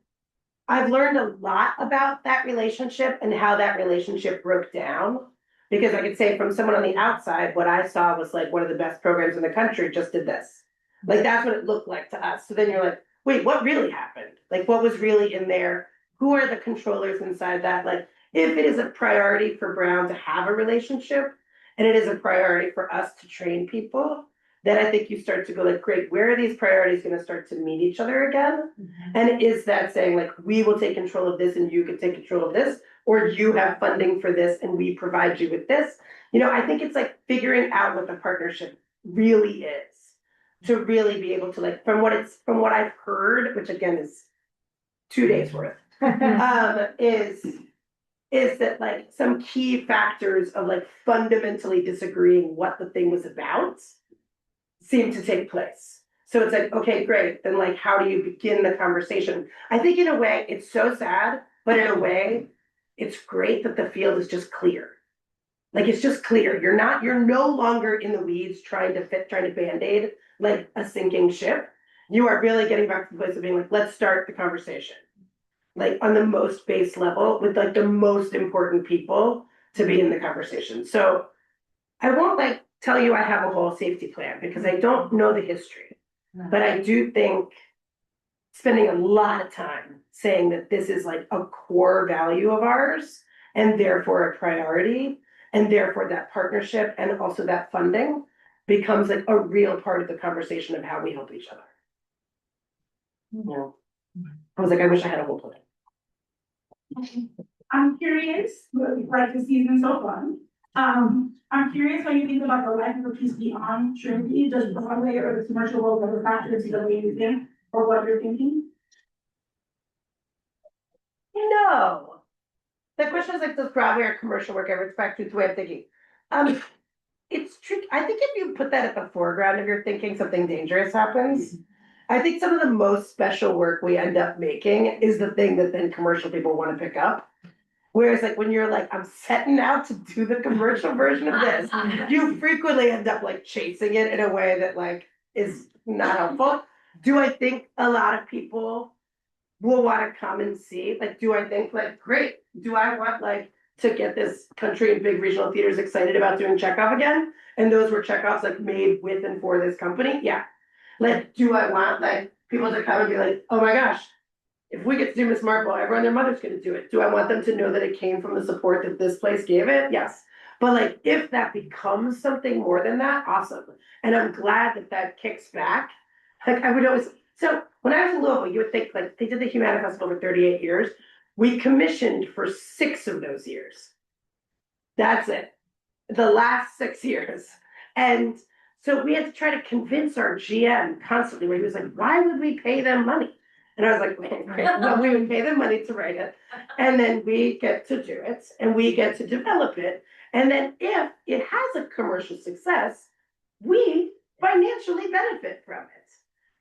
I've learned a lot about that relationship and how that relationship broke down. Because I could say from someone on the outside, what I saw was like one of the best programs in the country just did this. Like that's what it looked like to us. So then you're like, wait, what really happened? Like, what was really in there? Who are the controllers inside that? Like, if it is a priority for Brown to have a relationship, and it is a priority for us to train people, then I think you start to go like, great, where are these priorities gonna start to meet each other again? And is that saying like, we will take control of this and you can take control of this, or you have funding for this and we provide you with this? You know, I think it's like figuring out what the partnership really is. To really be able to like, from what I've heard, which again is 2 days worth, is that like some key factors of like fundamentally disagreeing what the thing was about seem to take place. So it's like, okay, great, then like, how do you begin the conversation? I think in a way, it's so sad, but in a way, it's great that the field is just clear. Like, it's just clear, you're no longer in the weeds trying to Band-Aid like a sinking ship. You are really getting back to the place of being like, let's start the conversation. Like on the most base level with like the most important people to be in the conversation. So I won't like tell you I have a whole safety plan because I don't know the history. But I do think spending a lot of time saying that this is like a core value of ours and therefore a priority, and therefore that partnership and also that funding becomes like a real part of the conversation of how we help each other. Yeah. I was like, I wish I had a whole plan. I'm curious, like the season so fun. I'm curious when you think about the life of a piece beyond Trinity, does Broadway or the commercial world ever factor into the way you think or what you're thinking? No. The question is like, does Broadway or commercial work ever factor into the way I'm thinking? It's tricky. I think if you put that at the foreground of your thinking, something dangerous happens. I think some of the most special work we end up making is the thing that then commercial people want to pick up. Whereas like when you're like, I'm setting out to do the commercial version of this, you frequently end up like chasing it in a way that like is not helpful. Do I think a lot of people will want to come and see? Like, do I think like, great, do I want like to get this country and big regional theaters excited about doing Chekhov again? And those were Chekhovs like made with and for this company? Yeah. Like, do I want like people to come and be like, oh my gosh, if we get to do Miss Marple, everyone, their mother's gonna do it. Do I want them to know that it came from the support that this place gave it? Yes. But like, if that becomes something more than that, awesome. And I'm glad that that kicks back. Like I would always, so when I was in Louisville, you would think like they did the Humana Festival for 38 years. We commissioned for 6 of those years. That's it. The last 6 years. And so we had to try to convince our GM constantly, where he was like, why would we pay them money? And I was like, well, we would pay them money to write it. And then we get to do it and we get to develop it. And then if it has a commercial success, we financially benefit from it.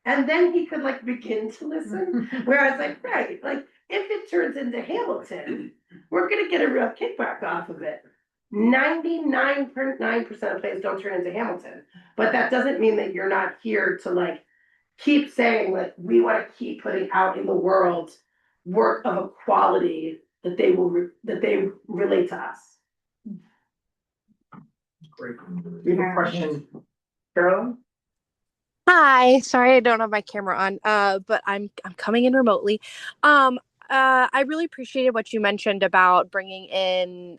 And then he could like begin to listen. Where I was like, right, like if it turns into Hamilton, we're gonna get a real kickback off of it. 99.9% of plays don't turn into Hamilton, but that doesn't mean that you're not here to like keep saying like we want to keep putting out in the world work of a quality that they relate to us. Great. We have a question, Carolyn? Hi, sorry I don't have my camera on, but I'm coming in remotely. I really appreciated what you mentioned about bringing in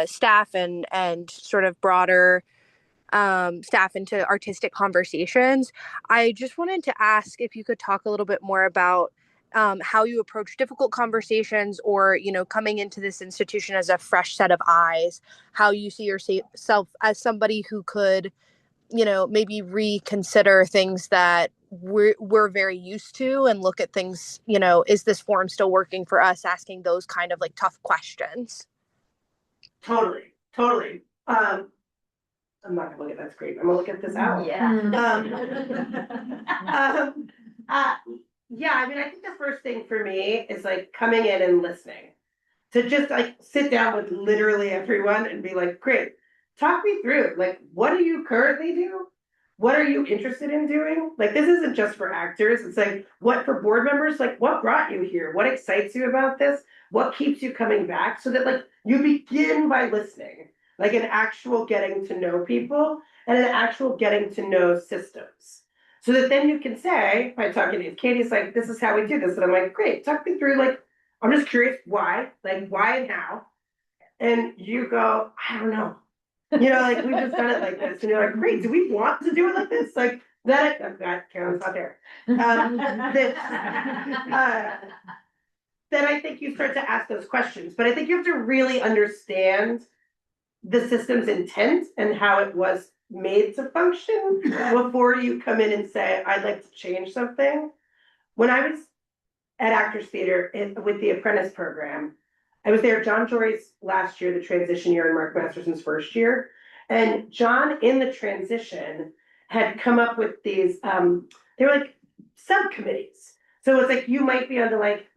staff and sort of broader staff into artistic conversations. I just wanted to ask if you could talk a little bit more about how you approach difficult conversations, or coming into this institution as a fresh set of eyes, how you see yourself as somebody who could maybe reconsider things that we're very used to and look at things, is this form still working for us? Asking those kind of like tough questions. Totally. I'm not gonna look at that screen. I'm gonna look at this owl. Yeah. Yeah, I mean, I think the first thing for me is like coming in and listening. To just like sit down with literally everyone and be like, great, talk me through, like, what do you currently do? What are you interested in doing? Like, this isn't just for actors. It's like, what for board members? Like, what brought you here? What excites you about this? What keeps you coming back? So that like you begin by listening, like an actual getting to know people and an actual getting to know systems. So that then you can say, by talking to you, Katie's like, this is how we do this. And I'm like, great, talk me through, like, I'm just curious why, like, why and how. And you go, I don't know. You know, like, we've just done it like this. And you're like, great, do we want to do it like this? Like, that, oh God, Karen's not there. Then I think you start to ask those questions. But I think you have to really understand the system's intent and how it was made to function before you come in and say, I'd like to change something. When I was at Actors Theater with the Apprentice program, I was there, John Jory's last year, the transition year, and Mark Masterson's first year. And John, in the transition, had come up with these, they were like subcommittees. So it's like, you might be on the like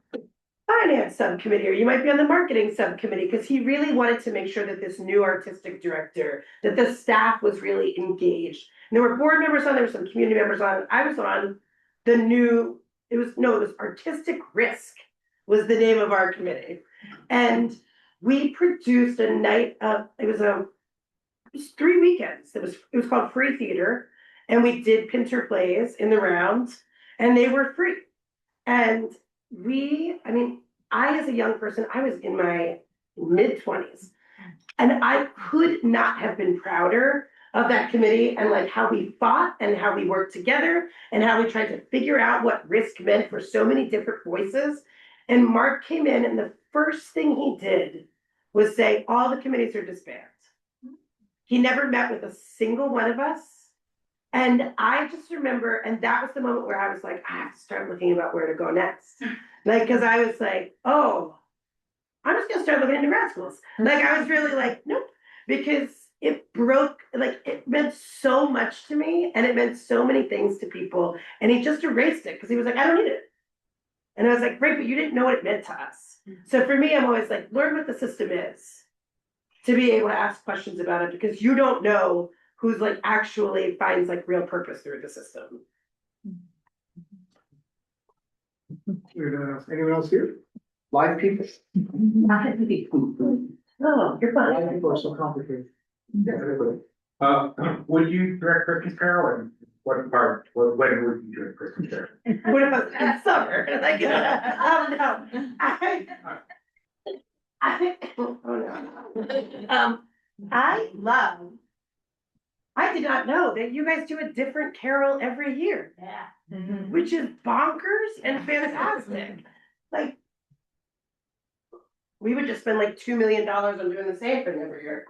finance subcommittee, or you might be on the marketing subcommittee, because he really wanted to make sure that this new artistic director, that the staff was really engaged. And there were board members on, there were some community members on. I was on the new, it was Artistic Risk was the name of our committee. And we produced a night of, it was 3 weekends. It was called Free Theater. And we did Pinter plays in the round, and they were free. And I, as a young person, I was in my mid-20s, and I could not have been prouder of that committee and like how we fought and how we worked together and how we tried to figure out what risk meant for so many different voices. And Mark came in, and the first thing he did was say, all the committees are disbanded. He never met with a single one of us. And I just remember, and that was the moment where I was like, I have to start looking about where to go next. Like, cause I was like, oh, I'm just gonna start looking into grad schools. Like, I was really like, nope, because it broke, like, it meant so much to me, and it meant so many things to people. And he just erased it, cause he was like, I don't need it. And I was like, great, but you didn't know what it meant to us. So for me, I'm always like, learn what the system is to be able to ask questions about it, because you don't know who's like actually finds like real purpose through the system. Anyone else here? Live people? Oh, you're fine. Live people are so complicated. Would you direct Christmas Carol, and what part, when would you direct Christmas Carol? What about in summer? Like, no, I did not know that you guys do a different carol every year. Yeah. Which is bonkers and fantastic. Like, we would just spend like $2 million on doing the same thing every year.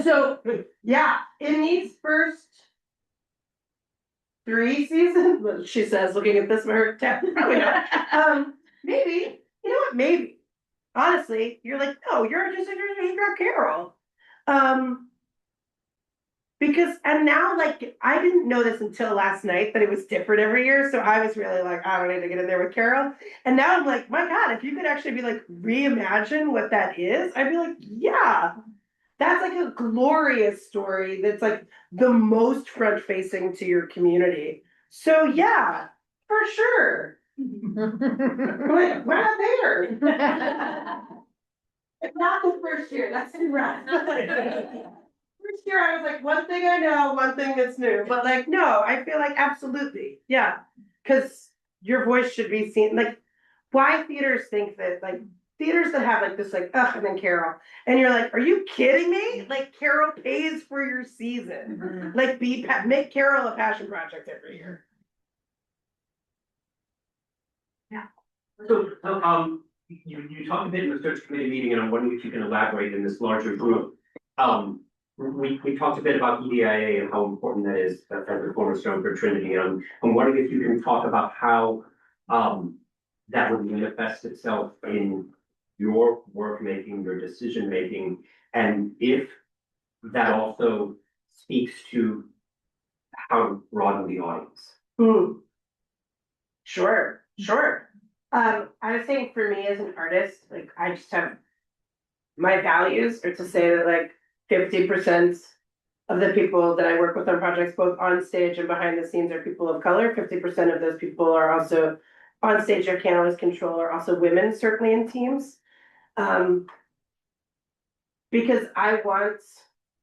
So yeah, in these first 3 seasons, she says, looking at this, probably not. Maybe, you know what? Maybe. Honestly, you're like, no, you're just a carol. Because, and now, like, I didn't know this until last night, that it was different every year. So I was really like, I don't need to get in there with Carol. And now I'm like, my God, if you could actually be like, reimagine what that is, I'd be like, yeah, that's like a glorious story. That's like the most front facing to your community. So yeah, for sure. We're not there. It's not the first year, that's too rough. First year, I was like, one thing I know, one thing that's new, but like, no, I feel like absolutely, yeah, because your voice should be seen. Like, why theaters think that, like, theaters that have like this, like, ugh, and then Carol, and you're like, are you kidding me? Like, Carol pays for your season. Like, make Carol a passion project every year. So, you talked a bit in the search committee meeting, and I'm wondering if you can elaborate in this larger group. We talked a bit about EDIA and how important that is as a cornerstone for Trinity. I'm wondering if you can talk about how that would manifest itself in your work making, your decision making, and if that also speaks to how to broaden the audience. Sure. I was saying, for me as an artist, like, I just have my values are to say that like 50% of the people that I work with on projects, both on stage and behind the scenes, are people of color. 50% of those people are also on stage or can always control, are also women, certainly in teams. Because I want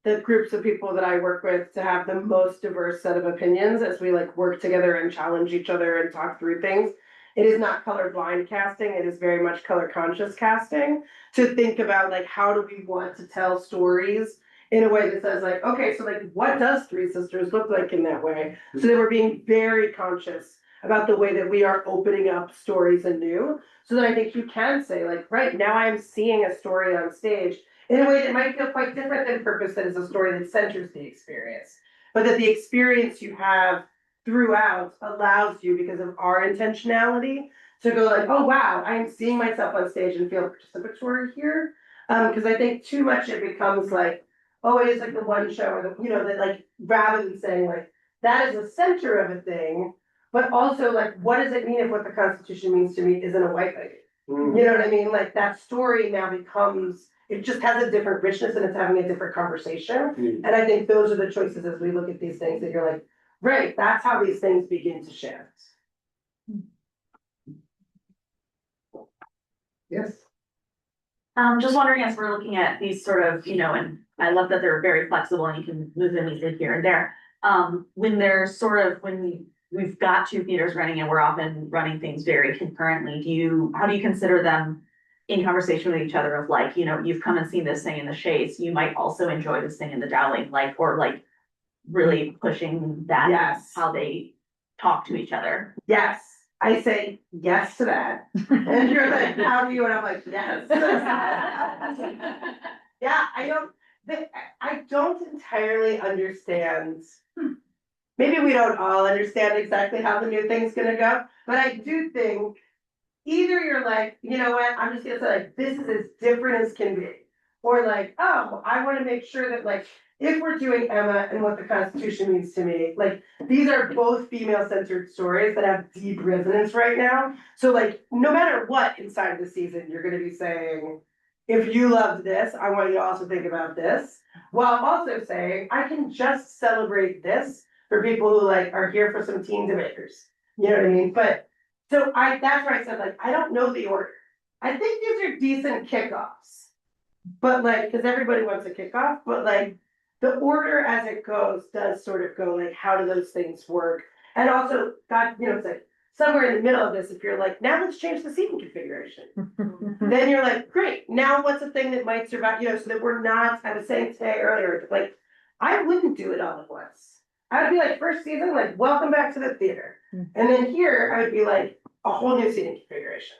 the groups of people that I work with to have the most diverse set of opinions as we like work together and challenge each other and talk through things. It is not colorblind casting, it is very much color conscious casting, to think about like, how do we want to tell stories in a way that says like, okay, so like, what does Three Sisters look like in that way? So that we're being very conscious about the way that we are opening up stories anew, so that I think you can say like, right, now I'm seeing a story on stage in a way that might feel quite different than Purpose, that is a story that centers the experience. But that the experience you have throughout allows you, because of our intentionality, to go like, oh wow, I am seeing myself on stage and feel participatory here. Because I think too much it becomes like, oh, it is like the one show or the, that like, rather than saying like, that is the center of a thing, but also like, what does it mean if what the Constitution means to me isn't a white lady? You know what I mean? Like that story now becomes, it just has a different richness and it's having a different conversation. And I think those are the choices as we look at these things that you're like, right, that's how these things begin to shift. Yes. Just wondering, as we're looking at these sort of, and I love that they're very flexible and you can move them easily here and there. When there's sort of, when we've got two theaters running and we're often running things very concurrently, how do you consider them in conversation with each other of like, you've come and seen this thing in the Shades, you might also enjoy this thing in the Dowling, like, or like really pushing that, Yes. how they talk to each other. Yes, I say yes to that. And you're like, how do you? And I'm like, yes. Yeah, I don't entirely understand. Maybe we don't all understand exactly how the new thing's gonna go, but I do think either you're like, you know what, I'm just gonna say like, this is as different as can be. Or like, oh, I wanna make sure that like, if we're doing Emma and what the Constitution means to me, like, these are both female-centered stories that have deep resonance right now. So like, no matter what inside the season, you're gonna be saying, if you loved this, I want you to also think about this. While also saying, I can just celebrate this for people who like are here for some teen debaters. You know what I mean? But, so that's where I said like, I don't know the order. I think these are decent kickoffs. But like, because everybody wants a kickoff, but like, the order as it goes does sort of go like, how do those things work? And also, God, it's like somewhere in the middle of this, if you're like, now let's change the seating configuration. Then you're like, great, now what's a thing that might survive, so that we're not, I was saying today earlier, like, I wouldn't do it all at once. I would be like, first season, like, welcome back to the theater. And then here, I would be like, a whole new seating configuration.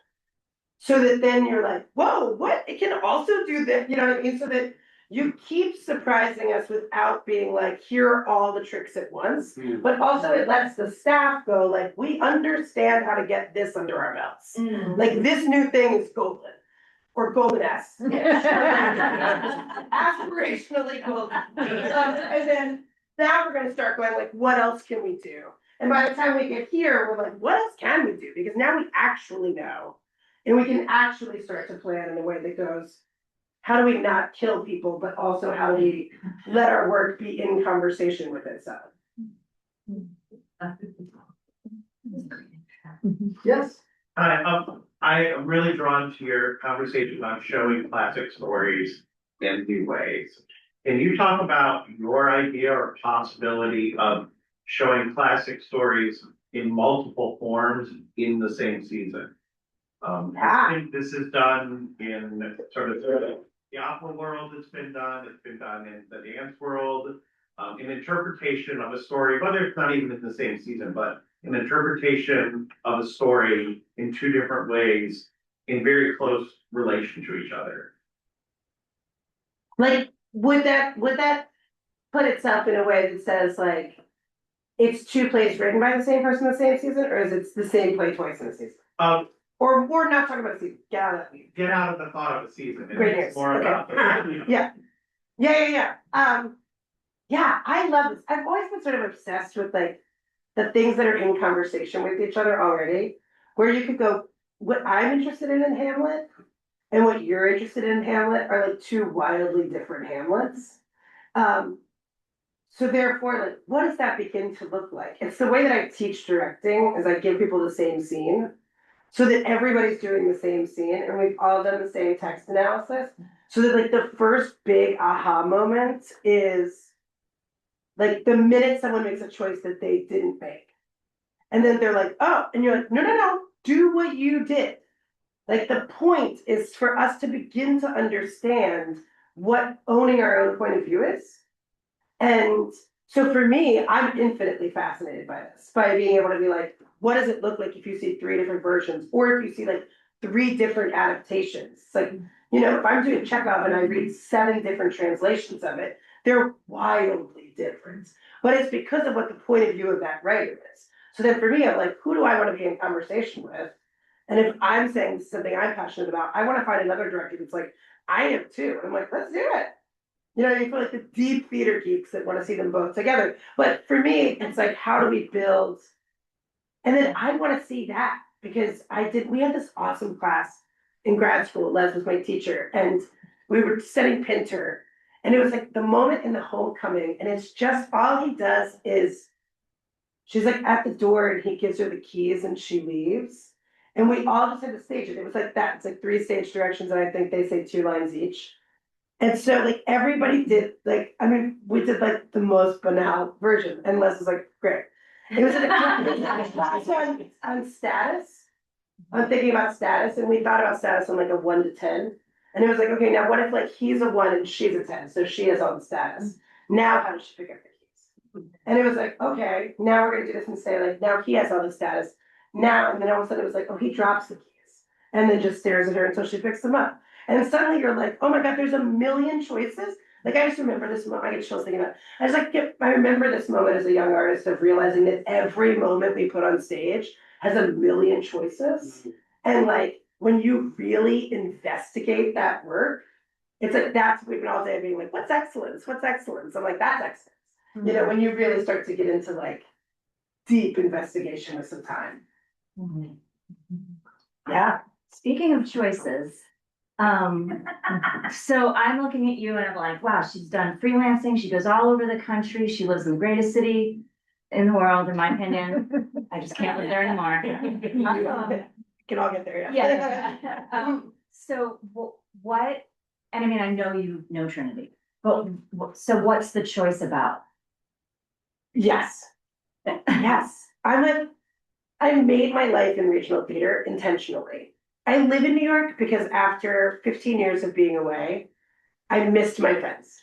So that then you're like, whoa, what? It can also do that, you know what I mean? So that you keep surprising us without being like, here are all the tricks at once. But also it lets the staff go, like, we understand how to get this under our belts. Like, this new thing is golden. Or golden-esque. Aspirationally golden. And then now we're gonna start going like, what else can we do? And by the time we get here, we're like, what else can we do? Because now we actually know. And we can actually start to plan in a way that goes, how do we not kill people, but also how do we let our work be in conversation with itself? Yes. I am really drawn to your conversation about showing classic stories in new ways. Can you talk about your idea or possibility of showing classic stories in multiple forms in the same season? I think this is done in sort of the opera world. It's been done in the dance world. An interpretation of a story, whether it's not even in the same season, but an interpretation of a story in two different ways in very close relation to each other. Like, would that put itself in a way that says like, it's two plays written by the same person in the same season, or is it the same play twice in a season? Or we're not talking about a season. Get out of that. Get out of the thought of a season. Great It's news. more Okay. about Yeah, I love this. I've always been sort of obsessed with like the things that are in conversation with each other already, where you could go, what I'm interested in Hamlet and what you're interested in Hamlet are like two wildly different Hamlets. So therefore, like, what does that begin to look like? It's the way that I teach directing, is I give people the same scene so that everybody's doing the same scene and we've all done the same text analysis. So that like the first big aha moment is like the minute someone makes a choice that they didn't make. And then they're like, oh, and you're like, no, no, no, do what you did. Like the point is for us to begin to understand what owning our own point of view is. And so for me, I'm infinitely fascinated by this, by being able to be like, what does it look like if you see three different versions, or if you see like three different adaptations? It's like, you know, if I'm doing Chekhov and I read 7 different translations of it, they're wildly different. But it's because of what the point of view of that writer is. So then for me, I'm like, who do I want to be in conversation with? And if I'm saying something I'm passionate about, I want to find another director that's like, I am too. And I'm like, let's do it. You know, you feel like the deep theater geeks that want to see them both together. But for me, it's like, how do we build? And then I want to see that because we had this awesome class in grad school. Les was my teacher, and we were studying Pinter. And it was like the moment in the homecoming, and it's just all he does is she's like at the door and he gives her the keys and she leaves. And we all just had to stage it. It was like that. It's like 3 stage directions, and I think they say 2 lines each. And so like everybody did like, I mean, we did like the most banal version, and Les was like, great. It was in a class on status. I'm thinking about status, and we thought about status on like a 1 to 10. And it was like, okay, now what if like he's a 1 and she's a 10, so she has all the status. Now how does she pick up the keys? And it was like, okay, now we're gonna do this and say like, now he has all the status. Now, and then all of a sudden it was like, oh, he drops the keys and then just stares at her until she picks them up. And suddenly you're like, oh my God, there's a million choices. Like I just remember this moment, I get chills thinking about it. I remember this moment as a young artist of realizing that every moment we put on stage has a million choices. And like, when you really investigate that work, it's like, that's, we've been all day being like, what's excellence? What's excellence? I'm like, that's excellence. You know, when you really start to get into like deep investigation with some time. Yeah. Speaking of choices, so I'm looking at you and I'm like, wow, she's done freelancing. She goes all over the country. She lives in the greatest city in the world, in my opinion. I just can't live there anymore. Can all get there, Yeah. So what, and I mean, I know you know Trinity, but so what's the choice about? Yes. Yes. I made my life in regional theater intentionally. I live in New York because after 15 years of being away, I missed my friends.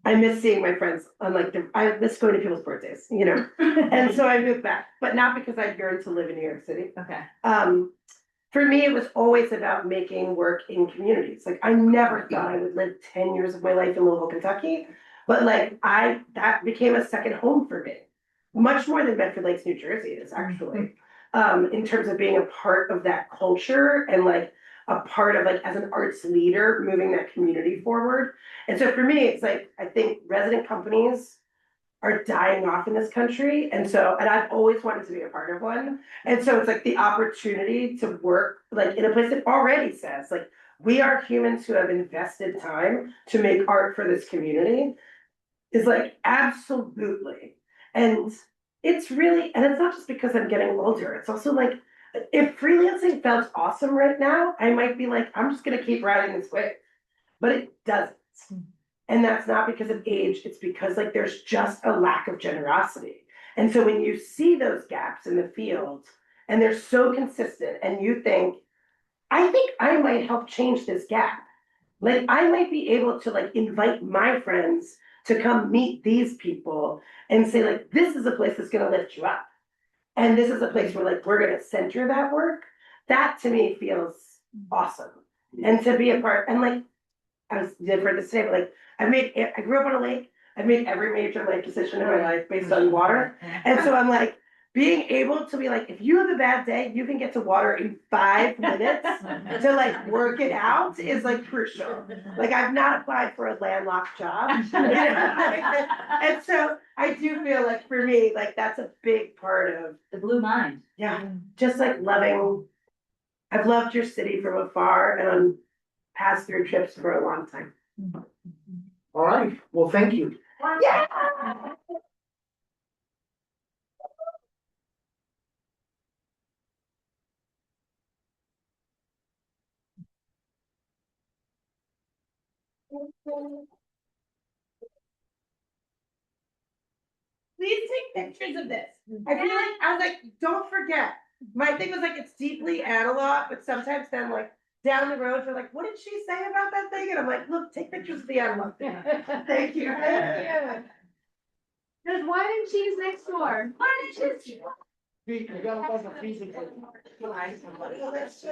I miss seeing my friends on like I miss going to people's birthdays, you know. And so I moved back, but not because I yearned to live in New York City. Okay. For me, it was always about making work in communities. Like I never thought I would live 10 years of my life in Louisville, Kentucky, but like that became a second home for me, much more than Bedford Lakes, New Jersey is actually, in terms of being a part of that culture and like a part of like as an arts leader, moving that community forward. And so for me, it's like, I think resident companies are dying off in this country. And I've always wanted to be a part of one. And so it's like the opportunity to work like in a place that already says like, we are humans who have invested time to make art for this community is like, absolutely. And it's really, and it's not just because I'm getting older. It's also like, if freelancing felt awesome right now, I might be like, I'm just gonna keep riding this wave, but it doesn't. And that's not because of age, it's because like there's just a lack of generosity. And so when you see those gaps in the field and they're so consistent and you think, I think I might help change this gap. Like I might be able to like invite my friends to come meet these people and say like, this is a place that's gonna lift you up. And this is a place where like, we're gonna center that work. That to me feels awesome. And to be a part, and like, I was different this today, but like, I grew up on a lake. I've made every major life decision in my life based on water. And so I'm like, being able to be like, if you have a bad day, you can get to water in 5 minutes to like work it out is like crucial. Like I've not applied for a landlocked job. And so I do feel like for me, like that's a big part of The blue mind. yeah, just like I've loved your city from afar and on pass through trips for a long time. All right, well, thank you. Yeah. Please take pictures of this. I feel like, I was like, don't forget. My thing was like, it's deeply analog, but sometimes then like down the road, you're like, what did she say about that thing? And I'm like, look, take pictures of the analog. Thank you. There's wine and cheese next door. Wine and cheese. You gotta find a freezing. Well, that's-